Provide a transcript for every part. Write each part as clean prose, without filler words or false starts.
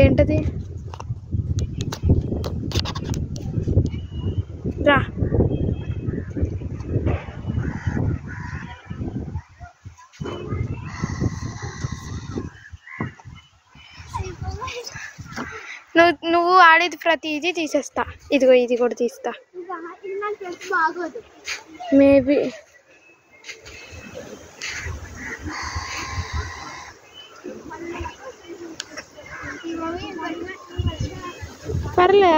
ఏంటది? రా. నువ్వు ఆడేది ప్రతిదీ తీసేస్తా. ఇదిగో ఇది కూడా తీస్తా. మేబీ పర్లే,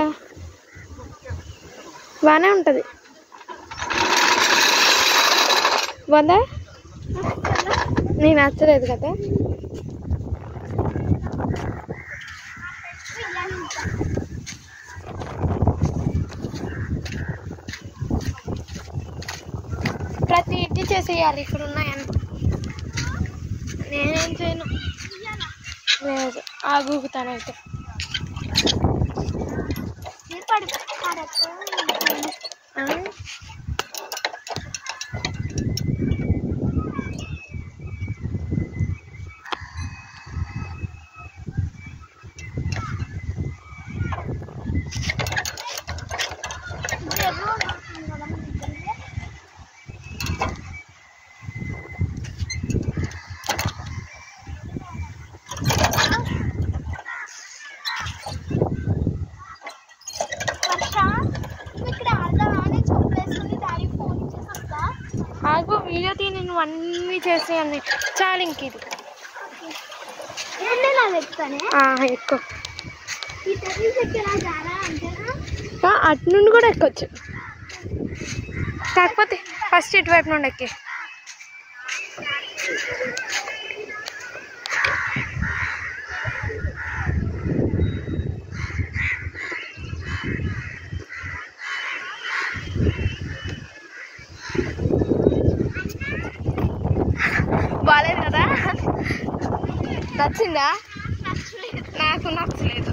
బాగానే ఉంటుంది. బాగుందా? నీకు నచ్చలేదు కదా? ప్రతి ఇంటి చేసేయాలి. ఇక్కడ ఉన్నాయని నేనేం చేయను. లేదు, ఆగుతానైతే. ఆగు, వీడియో తీని, నువ్వు అన్నీ చేసేయన్ని చాలు. ఇంక ఇది ఎక్కువ అటు నుండి కూడా ఎక్కొచ్చు, కాకపోతే ఫస్ట్ ఇటువైపు నుండి ఎక్కి. బాగాలేదు కదా? నచ్చిందా? నాకు నచ్చలేదు.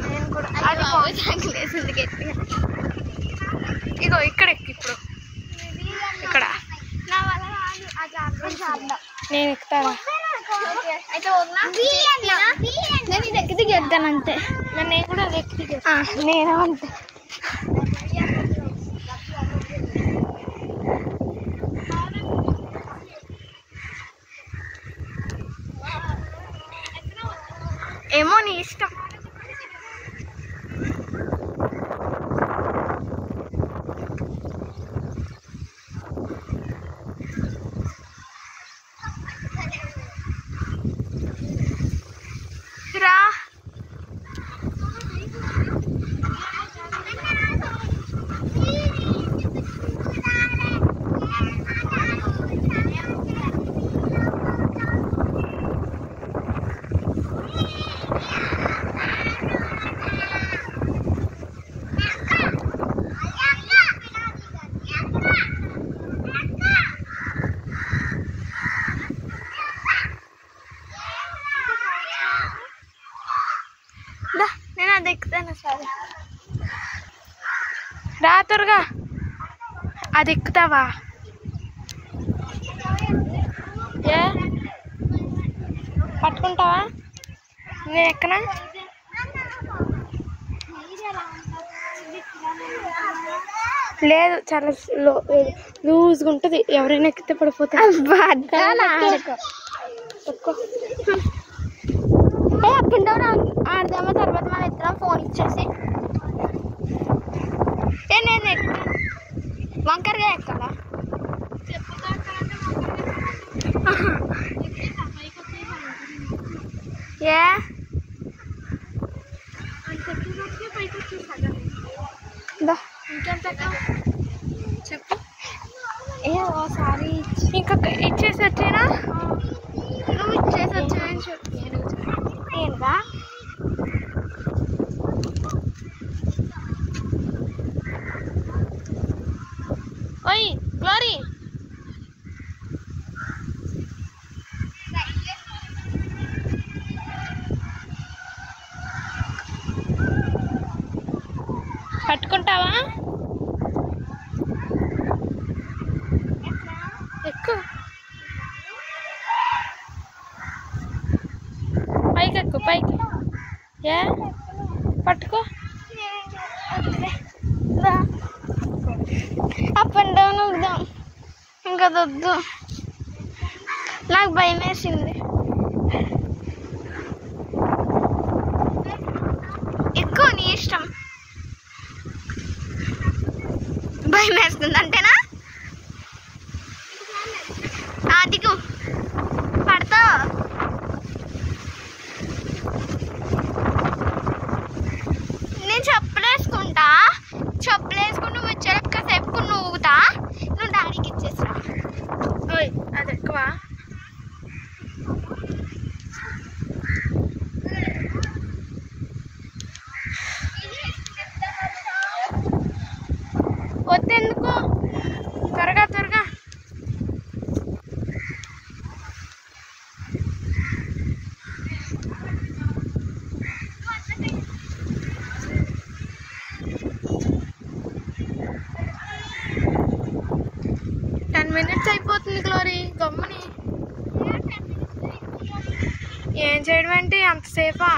నేను కూడా అది లేసింది గట్టిగా. ఇగో ఇక్కడ ఎక్కి. ఇప్పుడు ఇక్కడ నేను ఎక్కుతాను. నేను ఇది ఎక్కి దిగేద్దాను అంతే. నేను కూడా అది ఎక్కి దిగేస్తాను. నేను అంతే. ఏమో నీ ఇష్టం. రా. నేను అది ఎక్కుతాను. సరే రా త్వరగా. అది ఎక్కుతావా? ఏ పట్టుకుంటావా? నేను ఎక్కనా? లేదు, చాలా లూజ్గా ఉంటుంది. ఎవరైనా ఎక్కితే పడిపోతారు. ఆడదామా తర్వాత మన ఇద్దరం ఫోన్ ఇచ్చేసి. నేను వంకరగా ఎక్కాలా? ఏ చెప్పు. ఓసారి ఇంకా ఇచ్చేసి వచ్చేనా? నువ్వు ఇచ్చేసి వచ్చాయని చెప్పి నేనుగా. ఓయ్ గ్లోరీ, పట్టుకుంటావా? ఎక్కువ పైకి ఎక్కువ, పైకి. ఏ పట్టుకో. అప్ అండ్ డౌన్ వద్దాం, ఇంకా వద్దు, నాకు భయం వేసింది. ఎక్కువ నీ ఇష్టం. భయం వేస్తుంది అంటేనా? దిగు, పడతా. నేను చెప్పులేసుకుంటా, చెప్పులేసుకుంటూ వచ్చాక కాసేపు నూగుతా, నువ్వు డాడీకి ఇచ్చేసా. ఓయ్ అది ఎక్కువ. వద్దెందుకు, త్వరగా త్వరగా. మినిట్స్ అయిపోతుంది గ్లోరీ, గమ్ముని. ఏం చేయడం అంటే అంతసేపా?